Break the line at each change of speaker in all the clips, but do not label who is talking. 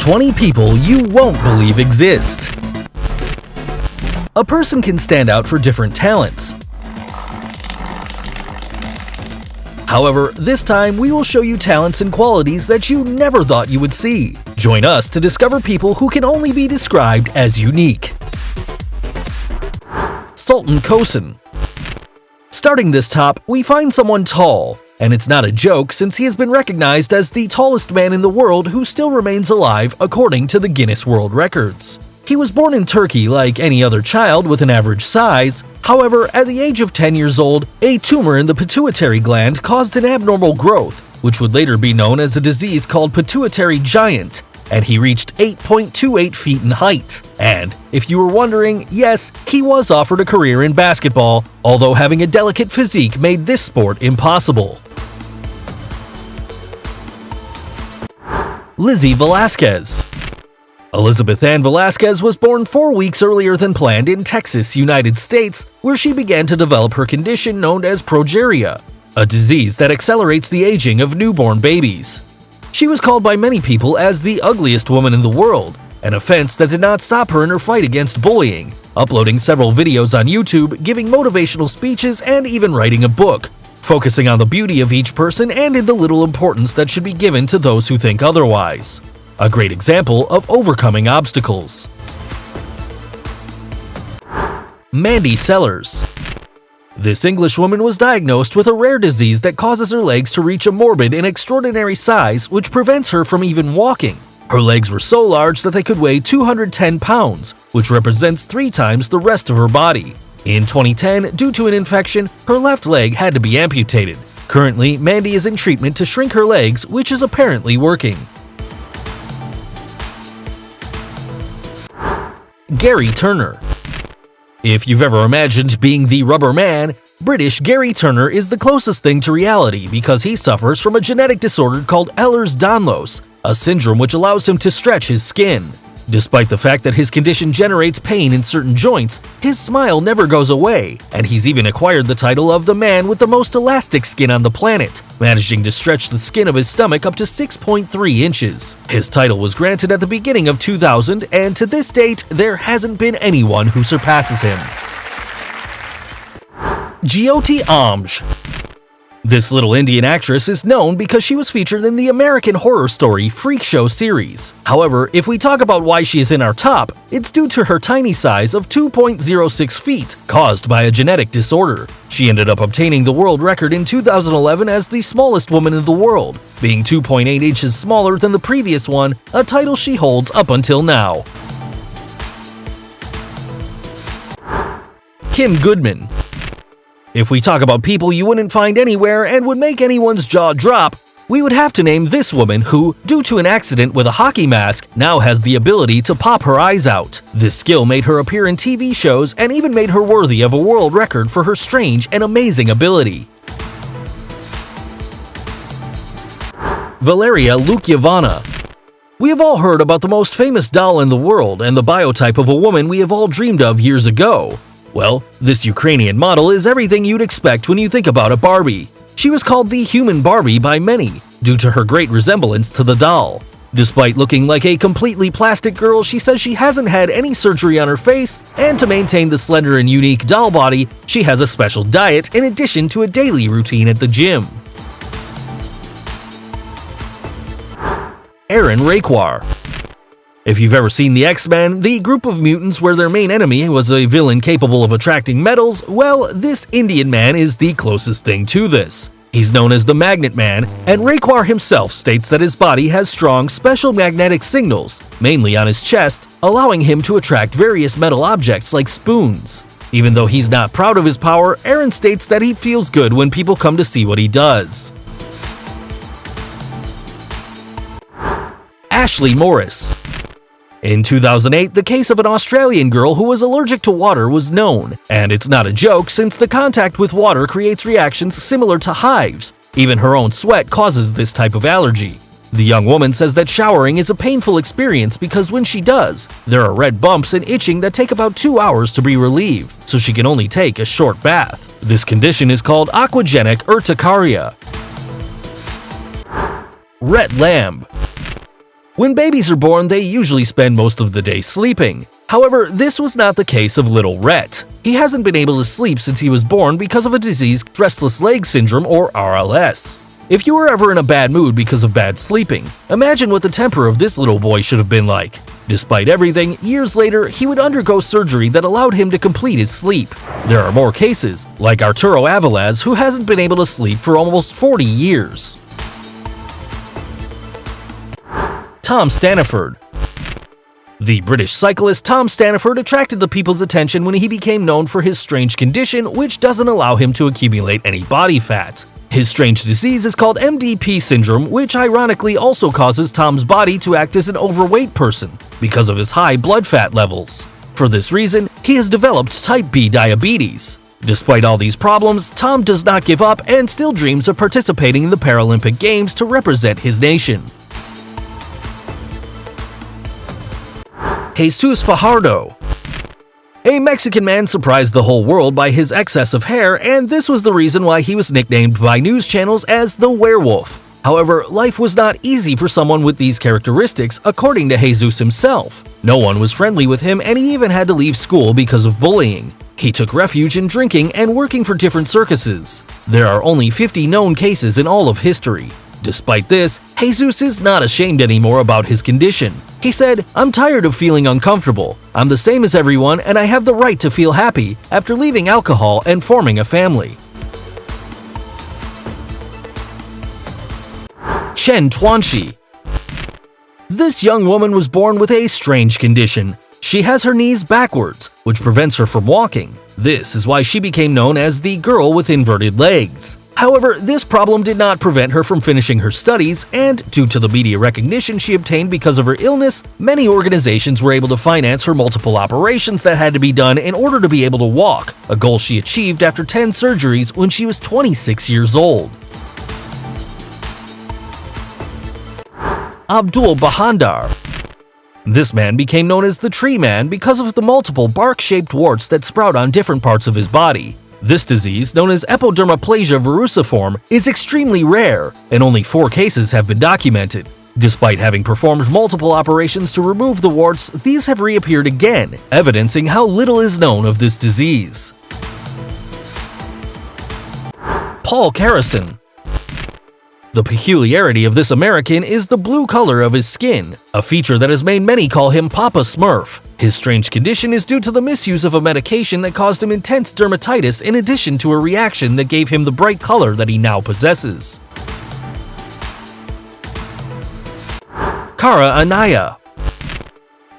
20 people you won't believe exist. A person can stand out for different talents. However, this time we will show you talents and qualities that you never thought you would see. Join us to discover people who can only be described as unique. Sultan Kosin. Starting this top, we find someone tall. And it's not a joke since he has been recognized as the tallest man in the world who still remains alive according to the Guinness World Records. He was born in Turkey like any other child with an average size. However, at the age of 10 years old, a tumor in the pituitary gland caused an abnormal growth, which would later be known as a disease called pituitary giant, and he reached 8.28 feet in height. And if you were wondering, yes, he was offered a career in basketball, although having a delicate physique made this sport impossible. Lizzie Velasquez. Elizabeth Ann Velasquez was born 4 weeks earlier than planned in Texas, United States, where she began to develop her condition known as progeria, a disease that accelerates the aging of newborn babies. She was called by many people as the ugliest woman in the world, an offense that did not stop her in her fight against bullying, uploading several videos on YouTube, giving motivational speeches, and even writing a book, focusing on the beauty of each person and in the little importance that should be given to those who think otherwise. A great example of overcoming obstacles. Mandy Sellers. This Englishwoman was diagnosed with a rare disease that causes her legs to reach a morbid and extraordinary size which prevents her from even walking. Her legs were so large that they could weigh 210 pounds, which represents 3 times the rest of her body. In 2010, due to an infection, her left leg had to be amputated. Currently, Mandy is in treatment to shrink her legs, which is apparently working. Gary Turner. If you've ever imagined being the rubber man, British Gary Turner is the closest thing to reality because he suffers from a genetic disorder called Ehlers-Danlos, a syndrome which allows him to stretch his skin. Despite the fact that his condition generates pain in certain joints, his smile never goes away, and he's even acquired the title of the man with the most elastic skin on the planet, managing to stretch the skin of his stomach up to 6.3 inches. His title was granted at the beginning of 2000, and to this date, there hasn't been anyone who surpasses him. Jyoti Amj. This little Indian actress is known because she was featured in the American horror story Freak Show series. However, if we talk about why she is in our top, it's due to her tiny size of 2.06 feet, caused by a genetic disorder. She ended up obtaining the world record in 2011 as the smallest woman in the world, being 2.8 inches smaller than the previous one, a title she holds up until now. Kim Goodman. If we talk about people you wouldn't find anywhere and would make anyone's jaw drop, we would have to name this woman who, due to an accident with a hockey mask, now has the ability to pop her eyes out. This skill made her appear in TV shows and even made her worthy of a world record for her strange and amazing ability. Valeria Lukiavana. We have all heard about the most famous doll in the world and the biotype of a woman we have all dreamed of years ago. Well, this Ukrainian model is everything you'd expect when you think about a Barbie. She was called the human Barbie by many, due to her great resemblance to the doll. Despite looking like a completely plastic girl, she says she hasn't had any surgery on her face, and to maintain the slender and unique doll body, she has a special diet in addition to a daily routine at the gym. Aaron Raquar. If you've ever seen the X-Men, the group of mutants where their main enemy was a villain capable of attracting metals, well, this Indian man is the closest thing to this. He's known as the Magnet Man, and Raquar himself states that his body has strong special magnetic signals, mainly on his chest, allowing him to attract various metal objects like spoons. Even though he's not proud of his power, Aaron states that he feels good when people come to see what he does. Ashley Morris. In 2008, the case of an Australian girl who was allergic to water was known, and it's not a joke since the contact with water creates reactions similar to hives. Even her own sweat causes this type of allergy. The young woman says that showering is a painful experience because when she does, there are red bumps and itching that take about 2 hours to be relieved, so she can only take a short bath. This condition is called aquagenic urticaria. Rhett Lamb. When babies are born, they usually spend most of the day sleeping. However, this was not the case of little Rhett. He hasn't been able to sleep since he was born because of a disease, restless leg syndrome or RLS. If you were ever in a bad mood because of bad sleeping, imagine what the temper of this little boy should have been like. Despite everything, years later, he would undergo surgery that allowed him to complete his sleep. There are more cases, like Arturo Avilés, who hasn't been able to sleep for almost 40 years. Tom Staniford. The British cyclist Tom Staniford attracted the people's attention when he became known for his strange condition, which doesn't allow him to accumulate any body fat. His strange disease is called MDP syndrome, which ironically also causes Tom's body to act as an overweight person because of his high blood fat levels. For this reason, he has developed type B diabetes. Despite all these problems, Tom does not give up and still dreams of participating in the Paralympic Games to represent his nation. Jesus Fajardo. A Mexican man surprised the whole world by his excess of hair, and this was the reason why he was nicknamed by news channels as the werewolf. However, life was not easy for someone with these characteristics, according to Jesus himself. No one was friendly with him, and he even had to leave school because of bullying. He took refuge in drinking and working for different circuses. There are only 50 known cases in all of history. Despite this, Jesus is not ashamed anymore about his condition. He said, "I'm tired of feeling uncomfortable. I'm the same as everyone and I have the right to feel happy after leaving alcohol and forming a family." Chen Tuanxi. This young woman was born with a strange condition. She has her knees backwards, which prevents her from walking. This is why she became known as the girl with inverted legs. However, this problem did not prevent her from finishing her studies, and due to the media recognition she obtained because of her illness, many organizations were able to finance her multiple operations that had to be done in order to be able to walk, a goal she achieved after 10 surgeries when she was 26 years old. Abdul Bahandar. This man became known as the Tree Man because of the multiple bark-shaped warts that sprout on different parts of his body. This disease, known as epidermoplasia verruciform, is extremely rare, and only 4 cases have been documented. Despite having performed multiple operations to remove the warts, these have reappeared again, evidencing how little is known of this disease. Paul Carrison. The peculiarity of this American is the blue color of his skin, a feature that has made many call him Papa Smurf. His strange condition is due to the misuse of a medication that caused him intense dermatitis in addition to a reaction that gave him the bright color that he now possesses. Cara Anaya.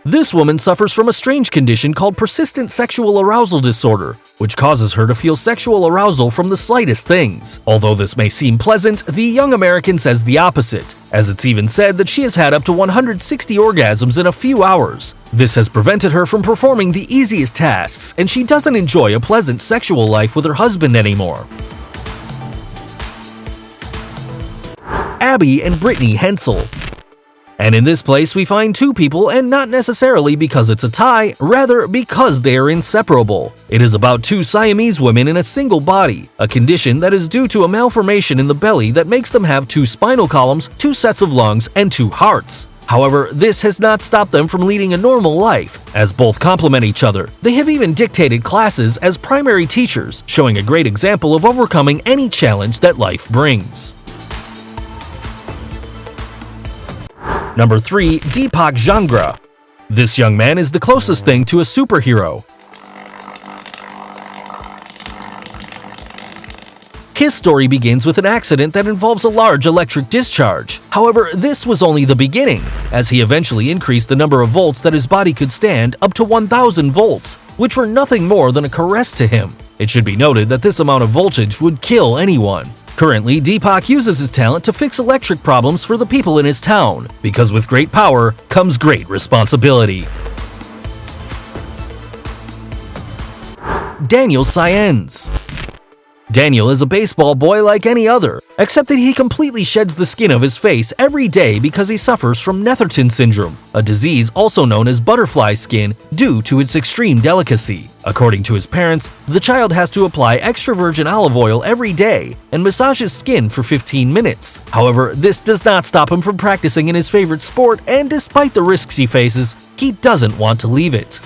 This woman suffers from a strange condition called persistent sexual arousal disorder, which causes her to feel sexual arousal from the slightest things. Although this may seem pleasant, the young American says the opposite, as it's even said that she has had up to 160 orgasms in a few hours. This has prevented her from performing the easiest tasks, and she doesn't enjoy a pleasant sexual life with her husband anymore. Abby and Brittany Hensel. And in this place we find 2 people, and not necessarily because it's a tie, rather because they are inseparable. It is about 2 Siamese women in a single body, a condition that is due to a malformation in the belly that makes them have 2 spinal columns, 2 sets of lungs, and 2 hearts. However, this has not stopped them from leading a normal life, as both complement each other. They have even dictated classes as primary teachers, showing a great example of overcoming any challenge that life brings. Number 3. Deepak Jangra. This young man is the closest thing to a superhero. His story begins with an accident that involves a large electric discharge. However, this was only the beginning, as he eventually increased the number of volts that his body could stand up to 1,000 volts, which were nothing more than a caress to him. It should be noted that this amount of voltage would kill anyone. Currently, Deepak uses his talent to fix electric problems for the people in his town, because with great power comes great responsibility. Daniel Saenz. Daniel is a baseball boy like any other, except that he completely sheds the skin of his face every day because he suffers from Netherton syndrome, a disease also known as butterfly skin due to its extreme delicacy. According to his parents, the child has to apply extra virgin olive oil every day and massage his skin for 15 minutes. However, this does not stop him from practicing in his favorite sport, and despite the risks he faces, he doesn't want to leave it.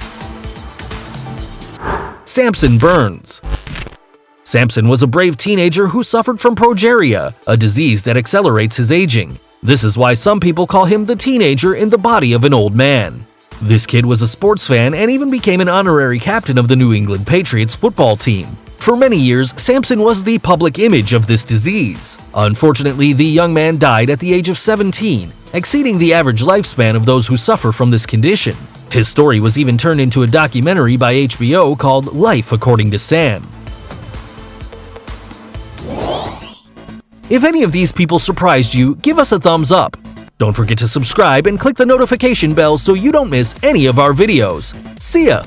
Samson Burns. Samson was a brave teenager who suffered from progeria, a disease that accelerates his aging. This is why some people call him the teenager in the body of an old man. This kid was a sports fan and even became an honorary captain of the New England Patriots football team. For many years, Samson was the public image of this disease. Unfortunately, the young man died at the age of 17, exceeding the average lifespan of those who suffer from this condition. His story was even turned into a documentary by HBO called Life According to Sam. If any of these people surprised you, give us a thumbs up. Don't forget to subscribe and click the notification bell so you don't miss any of our videos. See ya!